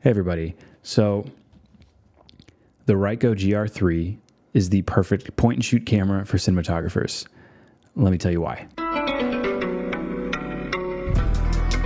Hey everybody, so the Ricoh GR3 is the perfect point and shoot camera for cinematographers. Let me tell you why.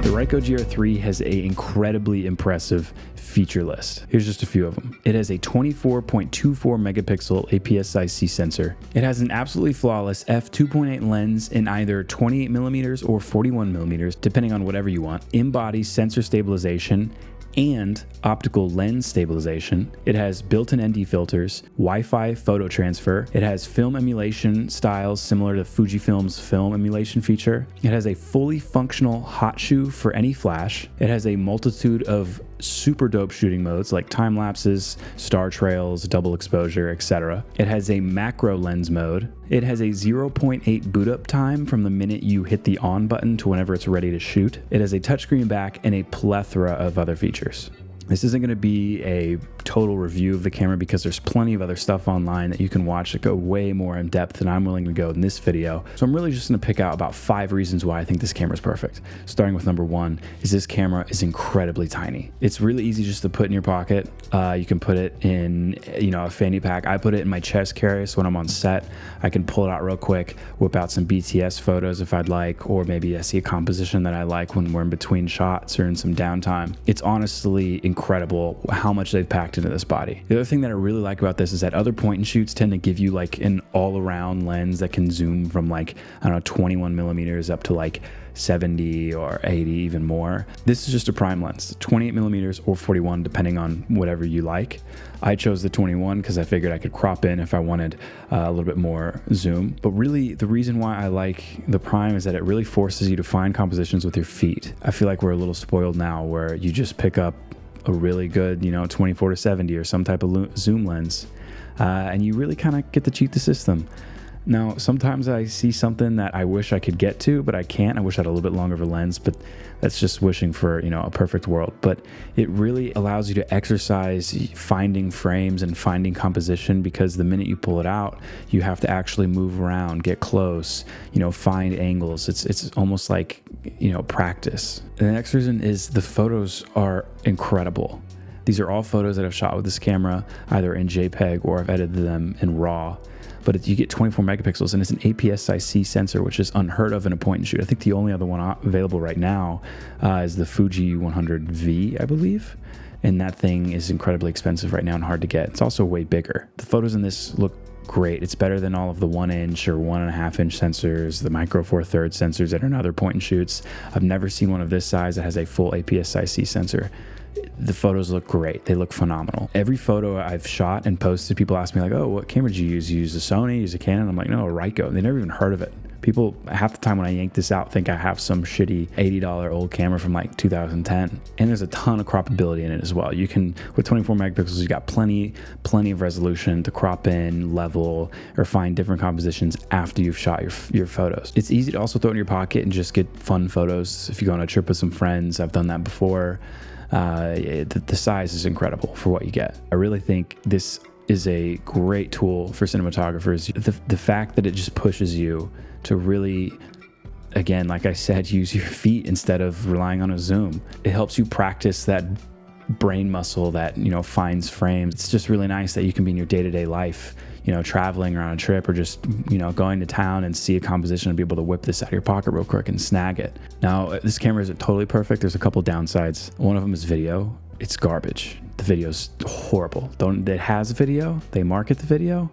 The Ricoh GR3 has an incredibly impressive feature list. Here's just a few of them. It has a 24.24 megapixel APS-C sensor. It has an absolutely flawless f2.8 lens in either 28mm or 41mm, depending on whatever you want. In-body sensor stabilization and optical lens stabilization. It has built-in ND filters, Wi-Fi photo transfer. It has film emulation styles similar to Fujifilm's film emulation feature. It has a fully functional hot shoe for any flash. It has a multitude of super dope shooting modes like time lapses, star trails, double exposure, etc. It has a macro lens mode. It has a 0.8 boot up time from the minute you hit the on button to whenever it's ready to shoot. It has a touchscreen back and a plethora of other features. This isn't going to be a total review of the camera because there's plenty of other stuff online that you can watch that go way more in depth than I'm willing to go in this video. So I'm really just going to pick out about 5 reasons why I think this camera is perfect. Starting with number 1 is this camera is incredibly tiny. It's really easy just to put in your pocket. You can put it in, a fanny pack. I put it in my chest carry, so when I'm on set, I can pull it out real quick, whip out some BTS photos if I'd like, or maybe I see a composition that I like when we're in between shots or in some downtime. It's honestly incredible how much they've packed into this body. The other thing that I really like about this is that other point and shoots tend to give you like an all-around lens that can zoom from 21mm up to 70 or 80, even more. This is just a prime lens, 28mm or 41 depending on whatever you like. I chose the 21 because I figured I could crop in if I wanted a little bit more zoom. But really the reason why I like the prime is that it really forces you to find compositions with your feet. I feel like we're a little spoiled now where you just pick up a really good 24 to 70 or some type of zoom lens and you really kind of get to cheat the system. Now, sometimes I see something that I wish I could get to, but I can't. I wish I had a little bit longer of a lens, but that's just wishing for, a perfect world. But it really allows you to exercise finding frames and finding composition because the minute you pull it out, you have to actually move around, get close, find angles. It's almost like, practice. And the next reason is the photos are incredible. These are all photos that I've shot with this camera, either in JPEG or I've edited them in RAW. But you get 24 megapixels and it's an APS-C sensor, which is unheard of in a point and shoot. I think the only other one available right now is the Fuji 100V, I believe. And that thing is incredibly expensive right now and hard to get. It's also way bigger. The photos in this look great. It's better than all of the 1-inch or 1.5-inch sensors, the micro 4/3 sensors that are in other point and shoots. I've never seen one of this size that has a full APS-C sensor. The photos look great. They look phenomenal. Every photo I've shot and posted, people ask me oh, what camera did you use? You use a Sony, use a Canon? I'm like, no, a Ricoh. They never even heard of it. People, half the time when I yank this out, think I have some shitty $80 old camera from 2010. And there's a ton of croppability in it as well. You can, with 24 megapixels, you got plenty of resolution to crop in, level, or find different compositions after you've shot your photos. It's easy to also throw it in your pocket and just get fun photos. If you go on a trip with some friends, I've done that before. The size is incredible for what you get. I really think this is a great tool for cinematographers. The fact that it just pushes you to really, again, like I said, use your feet instead of relying on a zoom. It helps you practice that brain muscle that, finds frames. It's just really nice that you can be in your day-to-day life, traveling or on a trip or just, going to town and see a composition and be able to whip this out of your pocket real quick and snag it. Now, this camera isn't totally perfect. There's a couple downsides. One of them is video. It's garbage. The video's horrible. It has video. They market the video.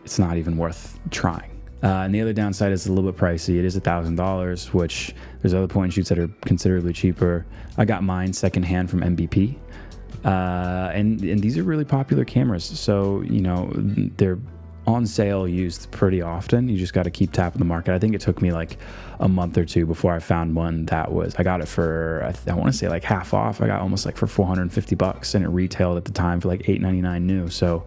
It's not even worth trying. And the other downside is a little bit pricey. It is $1,000, which there's other point and shoots that are considerably cheaper. I got mine secondhand from MVP. And these are really popular cameras. So, they're on sale used pretty often. You just got to keep tapping the market. I think it took me a month or two before I found one that I got it for, I want to say half off. I got almost for $450 and it retailed at the time for $8.99 new. So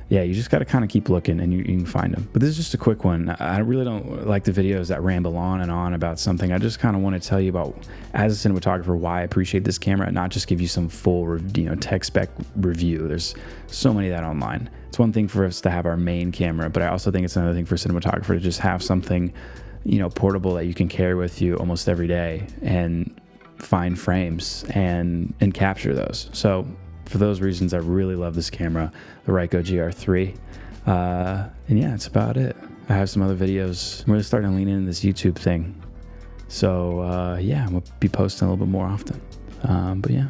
yeah, you just got to kind of keep looking and you can find them. But this is just a quick one. I really don't like the videos that ramble on and on about something. I just kind of want to tell you about, as a cinematographer, why I appreciate this camera and not just give you some full, tech spec review. There's so many of that online. It's one thing for us to have our main camera, but I also think it's another thing for a cinematographer to just have something, portable that you can carry with you almost every day and fine frames and capture those. So for those reasons, I really love this camera, the Ricoh GR3. And yeah, that's about it. I have some other videos. I'm really starting to lean into this YouTube thing. So yeah, I'm gonna be posting a little bit more often. But yeah,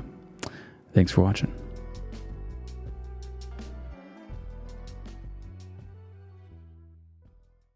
thanks for watching.